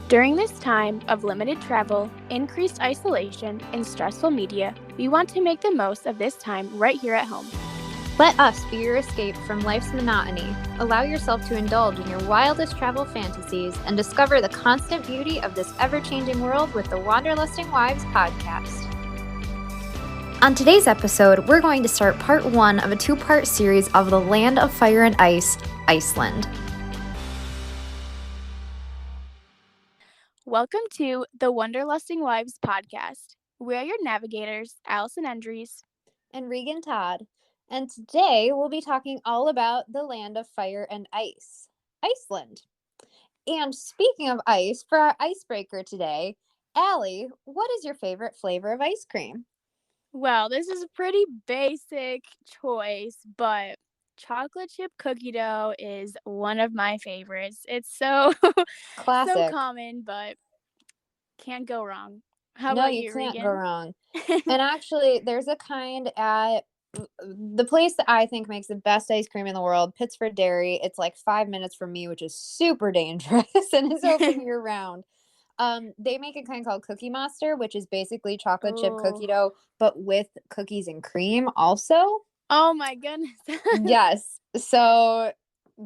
During this time of limited travel, increased isolation, and stressful media, we want to make the most of this time right here at home. Let us be your escape from life's monotony. Allow yourself to indulge in your wildest travel fantasies and discover the constant beauty of this ever-changing world with the Wanderlusting Wives podcast. On today's episode, we're going to start part 1 of a 2-part series of the Land of Fire and Ice, Iceland. Welcome to the Wanderlusting Wives podcast. We're your navigators, Allison Endries and Regan Todd. And today we'll be talking all about the Land of Fire and Ice, Iceland. And speaking of ice, for our icebreaker today, Allie, what is your favorite flavor of ice cream? Well, this is a pretty basic choice, but chocolate chip cookie dough is one of my favorites. It's so classic, so common, but can't go wrong. How no, about you can't Regan? go wrong. And actually, there's a kind at the place that I think makes the best ice cream in the world, Pittsford Dairy. It's like 5 minutes from me, which is super dangerous and is open year round. They make a kind called Cookie Monster, which is basically chocolate chip cookie dough, but with cookies and cream also. Oh my goodness. Yes. So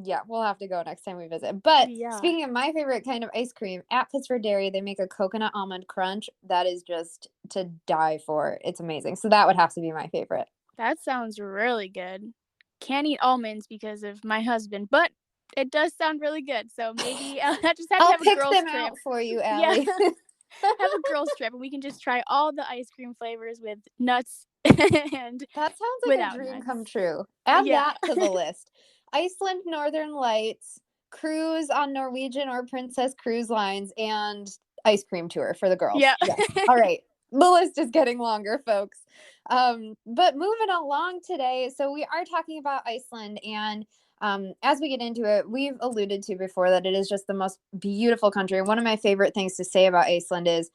yeah, we'll have to go next time we visit. But Speaking of my favorite kind of ice cream, at Pittsford Dairy, they make a coconut almond crunch that is just to die for. It's amazing. So that would have to be my favorite. That sounds really good. Can't eat almonds because of my husband, but it does sound really good. So maybe I'll just have to have a girls' trip. I'll pick them out for you, Allie. Yeah. Have a girls' trip, and we can just try all the ice cream flavors with nuts. And that sounds like a dream come true. Add that to the list. Iceland Northern Lights, cruise on Norwegian or Princess Cruise Lines, and ice cream tour for the girls. Yeah. All right. The list is getting longer, folks. But moving along today, so we are talking about Iceland, and as we get into it, we've alluded to before that it is just the most beautiful country. One of my favorite things to say about Iceland is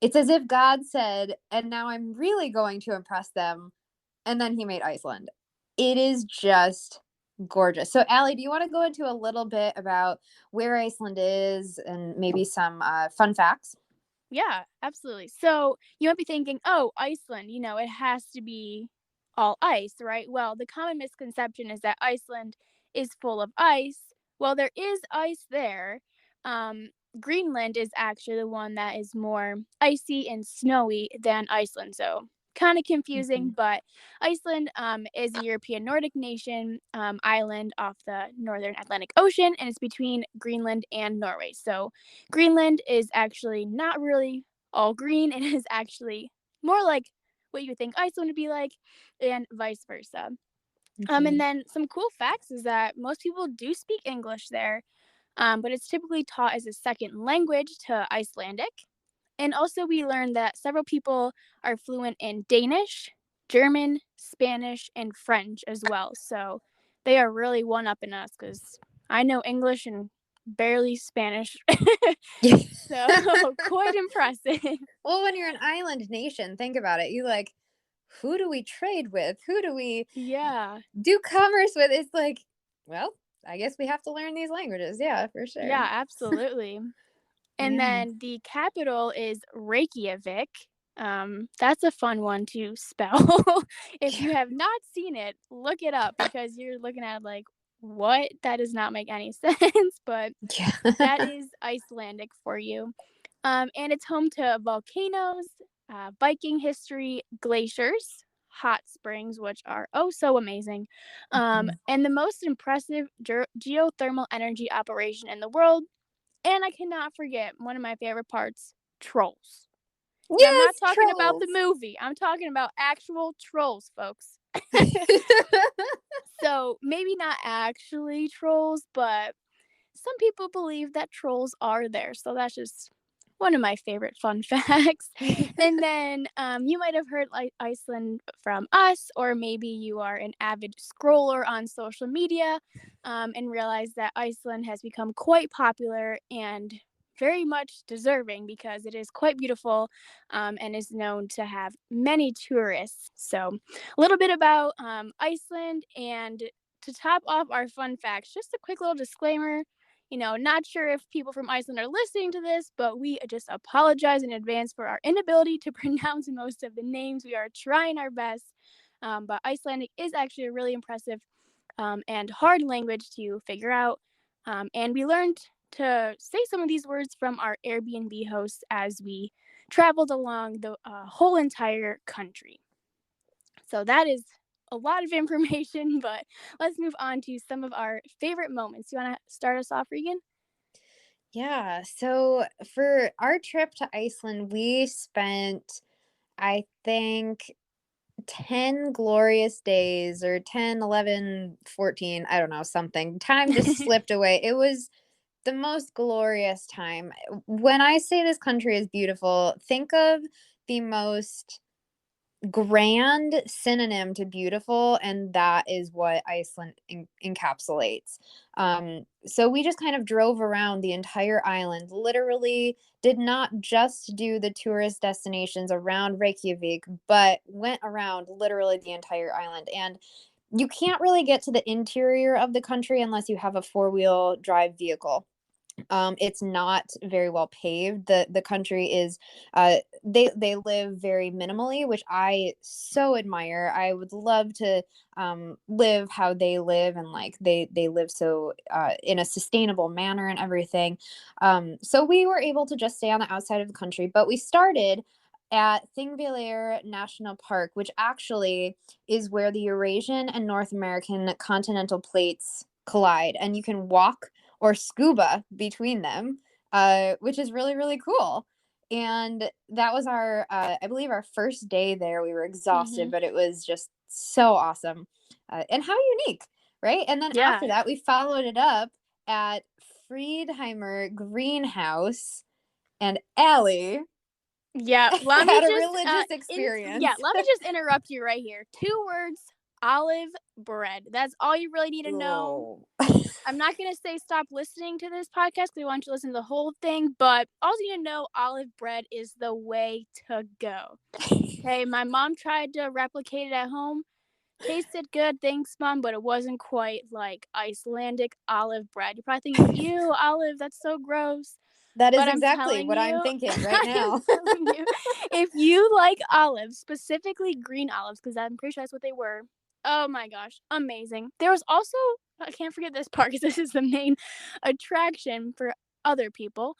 it's as if God said, and now I'm really going to impress them, and then he made Iceland. It is just gorgeous. So, Allie, do you want to go into a little bit about where Iceland is and maybe some fun facts? Yeah, absolutely. So you might be thinking, oh, Iceland, it has to be all ice, right? Well, the common misconception is that Iceland is full of ice. Well, there is ice there. Greenland is actually the one that is more icy and snowy than Iceland. So kind of confusing, but Iceland is a European Nordic nation island off the northern Atlantic Ocean, and it's between Greenland and Norway. So Greenland is actually not really all green. It is actually more like what you would think Iceland would be like, and vice versa. And then some cool facts is that most people do speak English there, but it's typically taught as a second language to Icelandic. And also we learned that several people are fluent in Danish, German, Spanish, and French as well. So they are really one-upping us because I know English and barely Spanish. So quite impressive. Well, when you're an island nation, think about it. You like, who do we trade with? Who do we do commerce with? It's like, well, I guess we have to learn these languages. Yeah, for sure. Yeah, absolutely. And then the capital is Reykjavik. That's a fun one to spell. If you have not seen it, look it up because you're looking at like, what? That does not make any sense, but that is Icelandic for you. And it's home to volcanoes, Viking history, glaciers, hot springs, which are oh so amazing, and the most impressive geothermal energy operation in the world. And I cannot forget one of my favorite parts, trolls. Yes, I'm not talking about the movie. I'm talking about actual trolls, folks. So maybe not actually trolls, but some people believe that trolls are there. So that's just one of my favorite fun facts. And then you might have heard Iceland from us, or maybe you are an avid scroller on social media and realize that Iceland has become quite popular and very much deserving because it is quite beautiful and is known to have many tourists. So a little bit about Iceland, and to top off our fun facts, just a quick little disclaimer. Not sure if people from Iceland are listening to this, but we just apologize in advance for our inability to pronounce most of the names. We are trying our best. But Icelandic is actually a really impressive and hard language to figure out. And we learned to say some of these words from our Airbnb hosts as we traveled along the whole entire country. So that is a lot of information, but let's move on to some of our favorite moments. You want to start us off, Regan? Yeah. So for our trip to Iceland, we spent, I think, 10 glorious days or 10, 11, 14. I don't know, something. Time just slipped away. It was the most glorious time. When I say this country is beautiful, think of the most grand synonym to beautiful, and that is what Iceland encapsulates. So we just kind of drove around the entire island, literally did not just do the tourist destinations around Reykjavik, but went around literally the entire island. And you can't really get to the interior of the country unless you have a four-wheel drive vehicle. It's not very well paved. The country is they live very minimally, which I so admire. I would love to live how they live, and like they live so in a sustainable manner and everything. So we were able to just stay on the outside of the country, but we started at Thingvellir National Park, which actually is where the Eurasian and North American continental plates collide, and you can walk or scuba between them, which is really, really cool. And that was our, I believe, our first day there. We were exhausted, Mm-hmm. but it was just so awesome. And how unique, right? And then Yeah. after that, we followed it up at Friedheimer Greenhouse, and Allie Yeah. Let me had a just religious experience. let me just interrupt you right here. Two words: olive bread. That's all you really need to know. Oh. I'm not gonna say stop listening to this podcast because I want you to listen to the whole thing, but all you need to know, olive bread is the way to go. Okay, my mom tried to replicate it at home. Tasted good, thanks, mom, but it wasn't quite like Icelandic olive bread. You're probably thinking, ew, olive, that's so gross. That is But I'm exactly telling what I'm you, thinking right I am now. telling you, if you like olives, specifically green olives, because I'm pretty sure that's what they were, oh my gosh, amazing. There was also, I can't forget this part because this is the main attraction for other people.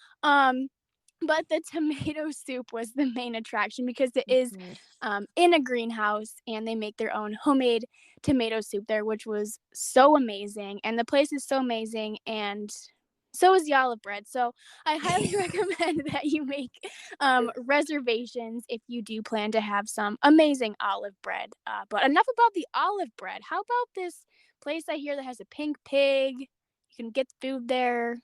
But the tomato soup was the main attraction because it is Mhm. in a greenhouse and they make their own homemade tomato soup there, which was so amazing. And the place is so amazing. And so is the olive bread. So I highly recommend that you make reservations if you do plan to have some amazing olive bread. But enough about the olive bread. How about this place I hear that has a pink pig? You can get food there.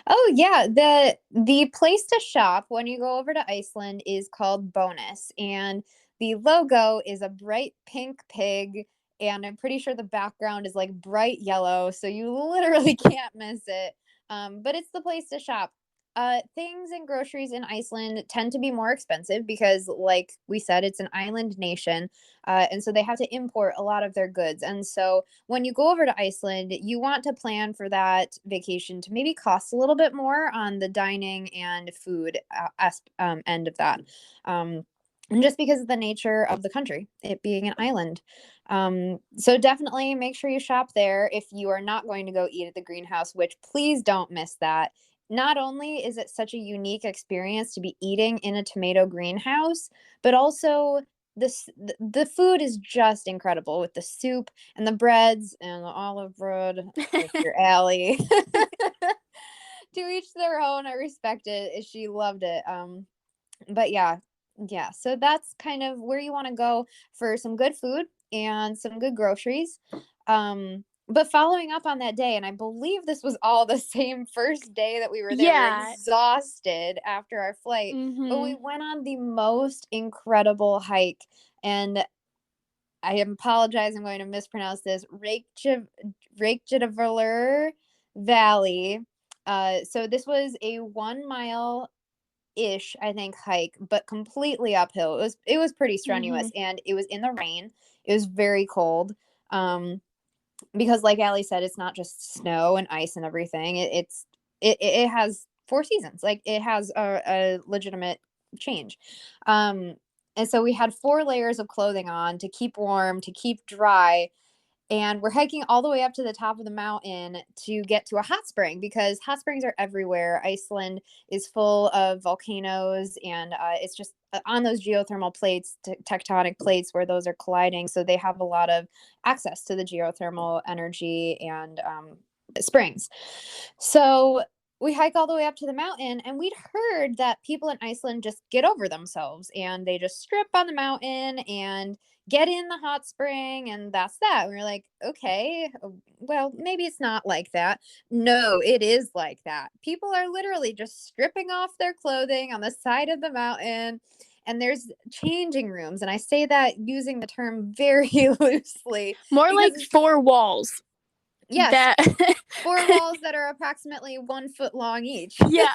Oh yeah, the place to shop when you go over to Iceland is called Bonus, and the logo is a bright pink pig, and I'm pretty sure the background is like bright yellow, so you literally can't miss it. But it's the place to shop. Things and groceries in Iceland tend to be more expensive because, like we said, it's an island nation, and so they have to import a lot of their goods. And so when you go over to Iceland, you want to plan for that vacation to maybe cost a little bit more on the dining and food end of that. Um, and just because of the nature of the country, it being an island. So definitely make sure you shop there if you are not going to go eat at the greenhouse, which please don't miss that. Not only is it such a unique experience to be eating in a tomato greenhouse, but also the food is just incredible with the soup and the breads and the olive bread, if you're Allie. To each their own. I respect it. She loved it. But yeah. So that's kind of where you want to go for some good food and some good groceries. But following up on that day, and I believe this was all the same first day that we were there. We were Yeah. exhausted after our flight, but we Mhm. went on the most incredible hike. And I apologize, I'm going to mispronounce this. Reykjavik Valley. So this was a 1 mile ish, I think, hike, but completely uphill. It was pretty strenuous, Mhm. and it was in the rain. It was very cold. Um, because like Ali said, it's not just snow and ice and everything. It's it has 4 seasons. Like it has a legitimate change. And so we had 4 layers of clothing on to keep warm, to keep dry, and we're hiking all the way up to the top of the mountain to get to a hot spring because hot springs are everywhere. Iceland is full of volcanoes, and it's just on those geothermal plates, tectonic plates where those are colliding. So they have a lot of access to the geothermal energy and springs. So we hike all the way up to the mountain, and we'd heard that people in Iceland just get over themselves and they just strip on the mountain and get in the hot spring, and that's that. And we are like, okay, well, maybe it's not like that. No, it is like that. People are literally just stripping off their clothing on the side of the mountain, and there's changing rooms. And I say that using the term very loosely More because like it's, 4 walls yes, that 4 walls that are approximately 1 foot long each. yeah.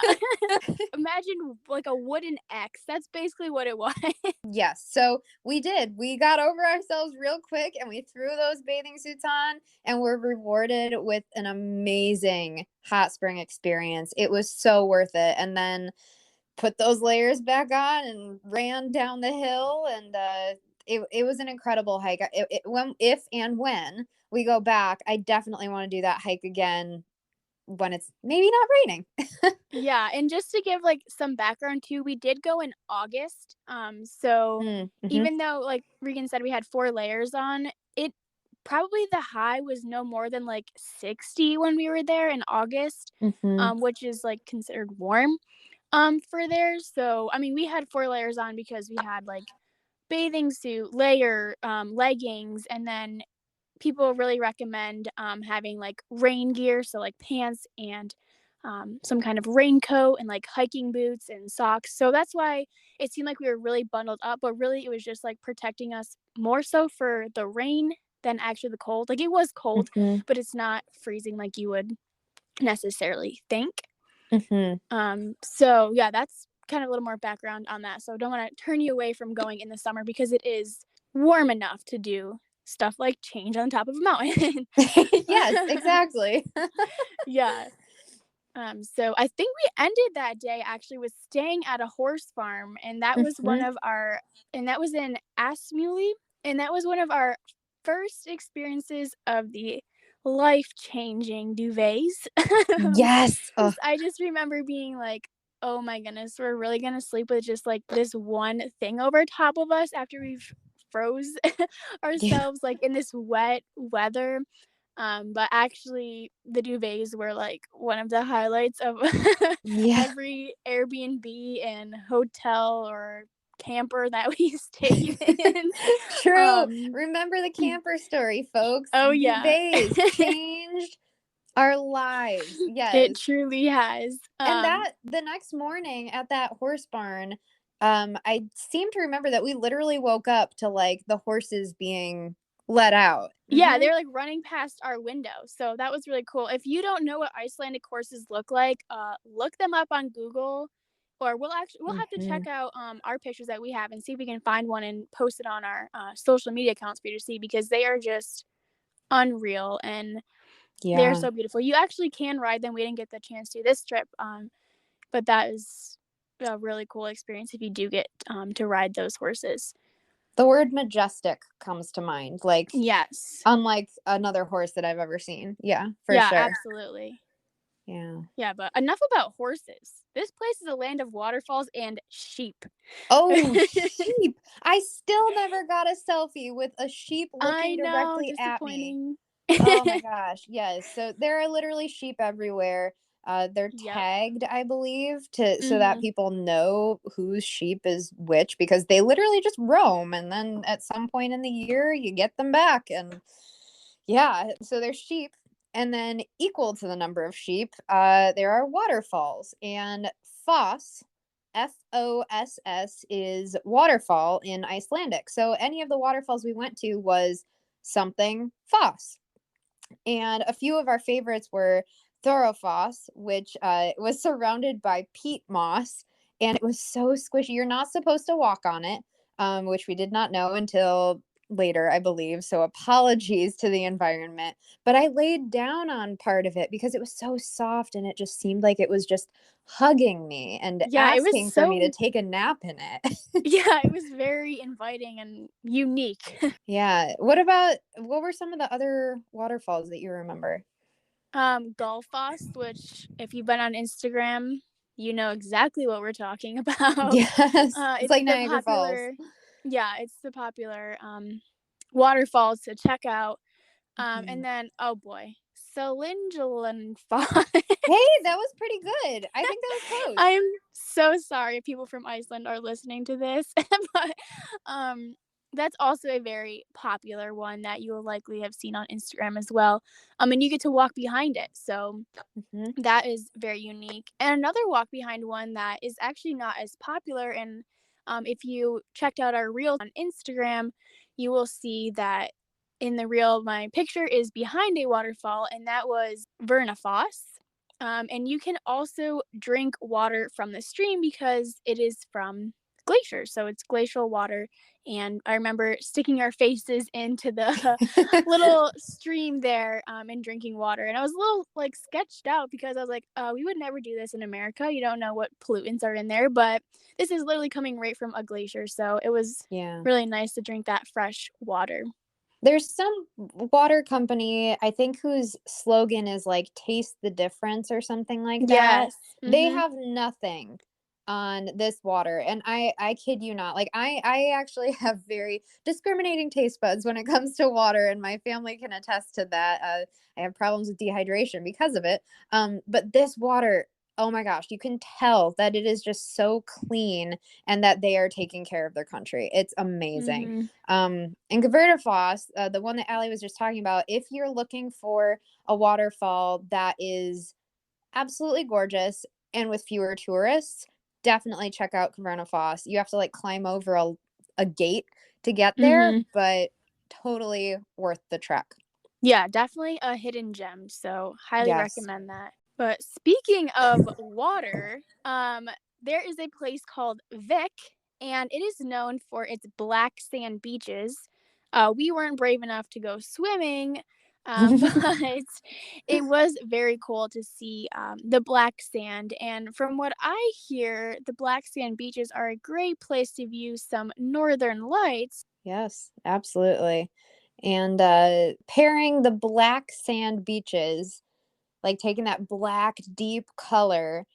Imagine like a wooden X. That's basically what it was. Yes. So we did. We got over ourselves real quick and we threw those bathing suits on and were rewarded with an amazing hot spring experience. It was so worth it. And then put those layers back on and ran down the hill, and it was an incredible hike. When if and when we go back, I definitely want to do that hike again when it's maybe not raining. Yeah, and just to give like some background too, we did go in August. So Mm-hmm. even though like Regan said we had 4 layers on, it probably the high was no more than like 60 when we were there in August, Mm-hmm. which is like considered warm for there. So I mean we had 4 layers on because we had like bathing suit, layer, leggings, and then people really recommend having like rain gear, so like pants and some kind of raincoat and like hiking boots and socks. So that's why it seemed like we were really bundled up, but really it was just like protecting us more so for the rain than actually the cold. Like it was cold, Mm-hmm. but it's not freezing like you would necessarily think. Mm-hmm. So yeah, that's kind of a little more background on that. So don't want to turn you away from going in the summer because it is warm enough to do stuff like change on top of a mountain. Yes, exactly. Yeah. So I think we ended that day actually with staying at a horse farm, and that was one Mhm. of our, and that was in Asmuli, and that was one of our first experiences of the life-changing duvets. Yes. Oh, I just remember being like, "Oh my goodness, we're really gonna sleep with just like this one thing over top of us after we've froze yeah. ourselves like in this wet weather." But actually, the duvets were like one of the highlights of Yeah. every Airbnb and hotel or camper that we stayed in. True. Um, Remember the camper story, folks. oh yeah, Duvets changed our lives. it Yes. truly has. And that the next morning at that horse barn, I seem to remember that we literally woke up to like the horses being let out. Yeah, Mhm. they're like running past our window, so that was really cool. If you don't know what Icelandic horses look like, look them up on Google, or we'll have to Mhm. check out our pictures that we have and see if we can find one and post it on our social media accounts for you to see because they are just unreal and they're Yeah. so beautiful. You actually can ride them. We didn't get the chance to this trip, but that is a really cool experience if you do get to ride those horses. The word majestic comes to mind, like Yes. unlike another horse that I've ever seen. Yeah, for Yeah, sure. absolutely. Yeah. Yeah, but enough about horses. This place is a land of waterfalls and sheep. Oh, sheep. I still never got a selfie with a sheep I looking know, directly at me. disappointing. Oh my gosh. Yes. So there are literally sheep everywhere. They're Yep. tagged, I believe, to so that Mhm. people know whose sheep is which because they literally just roam and then at some point in the year you get them back and yeah, so there's sheep and then equal to the number of sheep, there are waterfalls and foss Foss is waterfall in Icelandic. So any of the waterfalls we went to was something foss. And a few of our favorites were Thorofoss, which was surrounded by peat moss, and it was so squishy. You're not supposed to walk on it, which we did not know until later, I believe. So apologies to the environment. But I laid down on part of it because it was so soft and it just seemed like it was just hugging me and Yeah, it was asking for me to so take a nap in it. yeah, it was very inviting and unique. Yeah. What were some of the other waterfalls that you remember? Gulfoss, which if you've been on Instagram, you know exactly what we're talking about. Yes. It's It's like the Niagara Falls. popular yeah, it's the popular, waterfalls to check out. And Mhm. then, oh boy, Celingelan Falls. Hey, that was pretty good. I think that was close. I'm so sorry if people from Iceland are listening to this, but, um, that's also a very popular one that you will likely have seen on Instagram as well, and you get to walk behind it, so Mhm. that is very unique. And another walk behind one that is actually not as popular, and if you checked out our reel on Instagram, you will see that in the reel, my picture is behind a waterfall, and that was Verna Foss. And you can also drink water from the stream because it is from glaciers, so it's glacial water. And I remember sticking our faces into the little stream there, and drinking water. And I was a little like sketched out because I was like, we would never do this in America. You don't know what pollutants are in there, but this is literally coming right from a glacier. So it was Yeah. really nice to drink that fresh water. There's some water company, I think, whose slogan is like "Taste the difference" or something like that. Yes. They Mm-hmm. have nothing on this water, and I kid you not. Like I actually have very discriminating taste buds when it comes to water, and my family can attest to that. I have problems with dehydration because of it. But this water, oh my gosh, you can tell that it is just so clean and that they are taking care of their country. It's amazing. Mm-hmm. In Gevertifoss, the one that Allie was just talking about, if you're looking for a waterfall that is absolutely gorgeous and with fewer tourists, definitely check out Gevertifoss. You have to like climb over a gate to get there, Mm-hmm. but totally worth the trek. Yeah, definitely a hidden gem. So highly Yes. recommend that. But speaking of water, there is a place called Vic, and it is known for its black sand beaches. We weren't brave enough to go swimming, but it was very cool to see the black sand. And from what I hear, the black sand beaches are a great place to view some northern lights. Yes, absolutely. And pairing the black sand beaches, like taking that black deep color.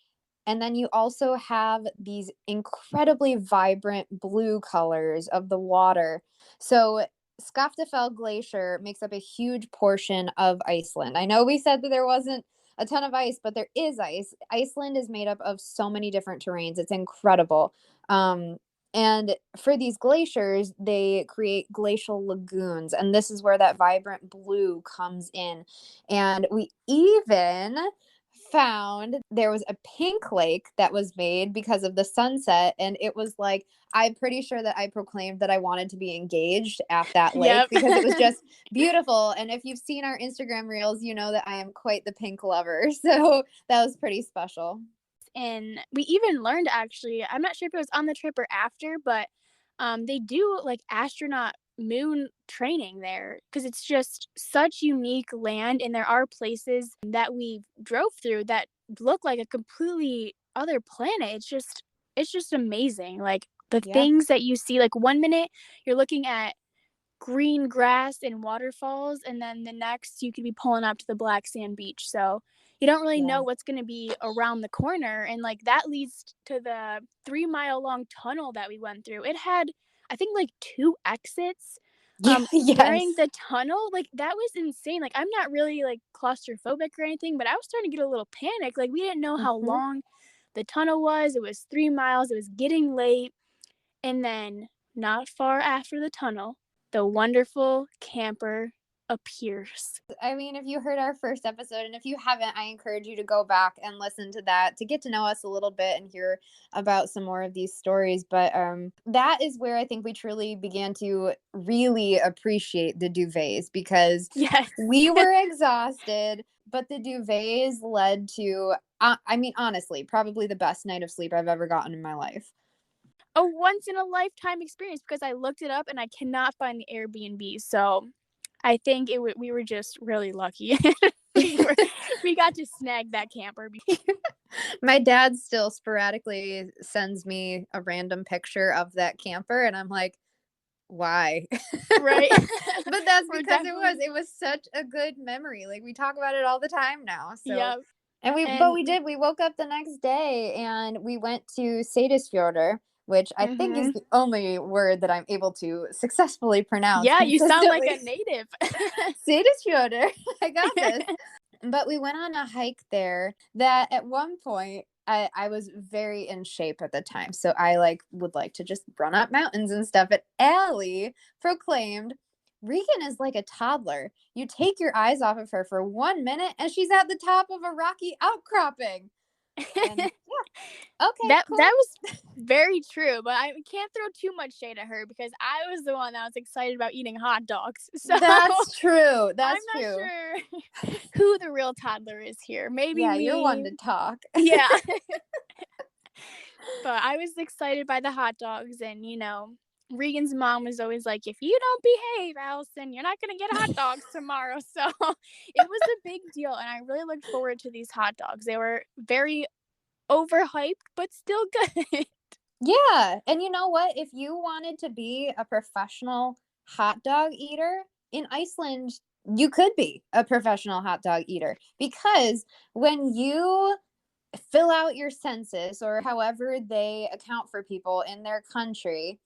And then you also have these incredibly vibrant blue colors of the water. So, Skaftafell Glacier makes up a huge portion of Iceland. I know we said that there wasn't a ton of ice, but there is ice. Iceland is made up of so many different terrains. It's incredible. Um, and for these glaciers, they create glacial lagoons. And this is where that vibrant blue comes in. And we even found there was a pink lake that was made because of the sunset, and it was like, I'm pretty sure that I proclaimed that I wanted to be engaged at that lake Yep. because it was just beautiful. And if you've seen our Instagram reels, you know that I am quite the pink lover. So that was pretty special. And we even learned actually, I'm not sure if it was on the trip or after, but they do like astronaut moon training there because it's just such unique land, and there are places that we drove through that look like a completely other planet. It's just amazing. Like the Yeah. things that you see, like one minute you're looking at green grass and waterfalls, and then the next you could be pulling up to the black sand beach. So you don't really Yeah. know what's going to be around the corner, and like that leads to the 3 mile long tunnel that we went through. It had, I think, like two exits Yeah. during Yes. the tunnel. Like that was insane. Like I'm not really like claustrophobic or anything, but I was starting to get a little panic. Like we didn't know how Hmm. long the tunnel was. It was 3 miles. It was getting late. And then, not far after the tunnel, the wonderful camper appears. I mean, if you heard our first episode, and if you haven't, I encourage you to go back and listen to that to get to know us a little bit and hear about some more of these stories. But that is where I think we truly began to really appreciate the duvets because Yes. we were exhausted, but the duvets led to, I mean, honestly, probably the best night of sleep I've ever gotten in my life. a once in a lifetime experience because I looked it up and I cannot find the Airbnb. So I think we were just really lucky. we were we got to snag that camper. My dad still sporadically sends me a random picture of that camper, and I'm like, why? Right. But that's We're because definitely it was such a good memory. Like, we talk about it all the time now. So, yep. and And we woke up the next day and we went to Sadisfjordur, which I think is mhm. the only word that I'm able to successfully pronounce Yeah, you sound like a consistently. native. Sadisfjordur. I got this. But we went on a hike there that at one point I was very in shape at the time. So I like would like to just run up mountains and stuff. But Allie proclaimed, Regan is like a toddler. You take your eyes off of her for 1 minute and she's at the top of a rocky outcropping. And yeah, okay, That cool. was very true, but I can't throw too much shade at her because I was the one that was excited about eating hot dogs. So That's true. I'm That's not true. sure who the real toddler is here. Maybe Yeah, you're one me. to talk. Yeah. But I was excited by the hot dogs and Regan's mom was always like, if you don't behave, Allison, you're not gonna get hot dogs tomorrow. So it was a big deal and I really looked forward to these hot dogs. They were very overhyped, but still good. Yeah. And you know what? If you wanted to be a professional hot dog eater in Iceland, you could be a professional hot dog eater because when you fill out your census or however they account for people in their country,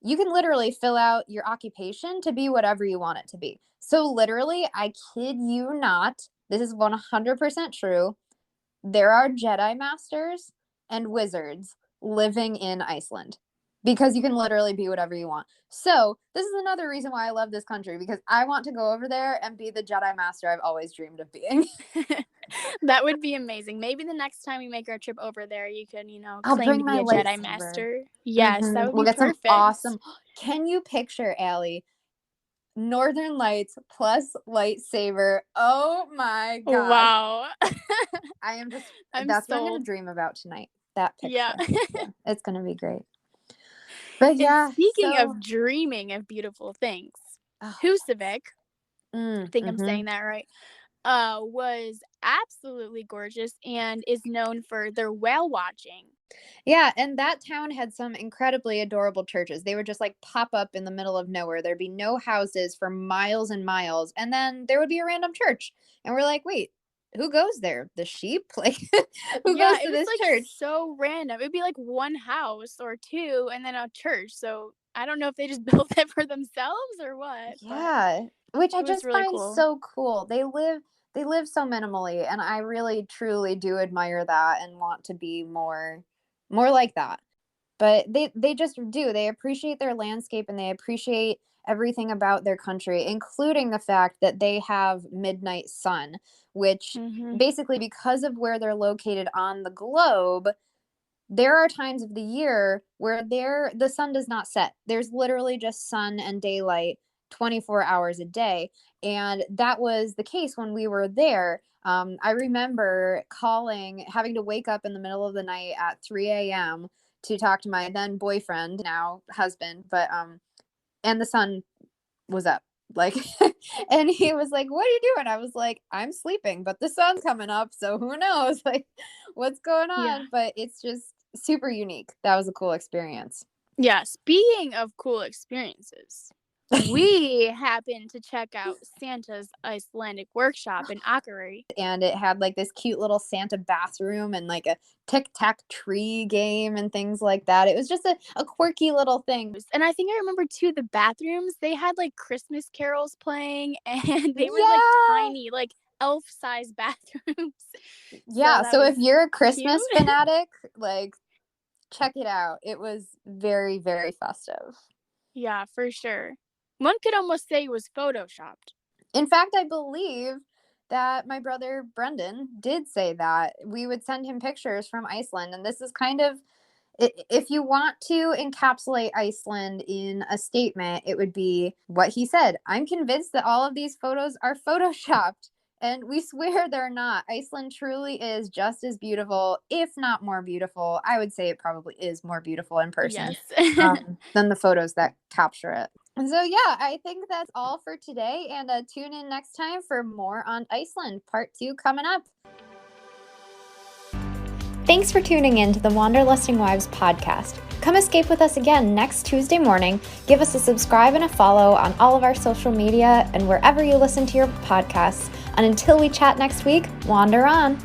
you can literally fill out your occupation to be whatever you want it to be. So, literally, I kid you not, this is 100% true. There are Jedi masters and wizards living in Iceland because you can literally be whatever you want. So, this is another reason why I love this country because I want to go over there and be the Jedi master I've always dreamed of being. That would be amazing. Maybe the next time we make our trip over there, you can, I'll claim bring to be my a Jedi lightsaber. master. Yes, that would We'll be get some perfect. awesome. Can you picture, Allie? Northern Lights plus lightsaber. Oh my gosh. Wow. I am just, I'm that's what I'm going sold. to dream about tonight. That Yeah. picture. Yeah, it's going to be great. But And yeah, speaking so, of dreaming of beautiful things, oh, Husavik, I think I'm mm-hmm. saying that right, was absolutely gorgeous and is known for their whale watching. Yeah, and that town had some incredibly adorable churches. They would just like pop up in the middle of nowhere. There'd be no houses for miles and miles, and then there would be a random church. And we're like, wait, who goes there? The sheep? Like, who Yeah, goes it to was this like church? so random. It'd be like one house or two and then a church. So I don't know if they just built that for themselves or what, but Yeah, which I it was just really find cool. so cool. They live so minimally, and I really truly do admire that and want to be more like that. But they just do. They appreciate their landscape and they appreciate everything about their country, including the fact that they have midnight sun, which Mhm. basically because of where they're located on the globe, there are times of the year where the sun does not set. There's literally just sun and daylight 24 hours a day. And that was the case when we were there. I remember having to wake up in the middle of the night at 3 a.m. to talk to my then boyfriend, now husband, but and the sun was up. Like, and he was like, "What are you doing?" I was like, "I'm sleeping, but the sun's coming up, so who knows, like, what's going Yeah. on?" But it's just super unique. That was a cool experience. Yeah, speaking of cool experiences, we happened to check out Santa's Icelandic workshop in Akureyri. And it had like this cute little Santa bathroom and like a tic tac tree game and things like that. It was just a quirky little thing. And I think I remember too the bathrooms, they had like Christmas carols playing and they were like Yeah. tiny, like elf-sized bathrooms. So Yeah. that So if was you're a cute. Christmas fanatic, like, check it out. It was very, very festive. Yeah, for sure. One could almost say it was photoshopped. In fact, I believe that my brother Brendan did say that we would send him pictures from Iceland. And this is kind of, if you want to encapsulate Iceland in a statement, it would be what he said. I'm convinced that all of these photos are photoshopped. And we swear they're not. Iceland truly is just as beautiful, if not more beautiful. I would say it probably is more beautiful in person Yes. than the photos that capture it. And so, yeah, I think that's all for today. And tune in next time for more on Iceland, part 2 coming up. Thanks for tuning in to the Wanderlusting Wives podcast. Come escape with us again next Tuesday morning. Give us a subscribe and a follow on all of our social media and wherever you listen to your podcasts. And until we chat next week, wander on.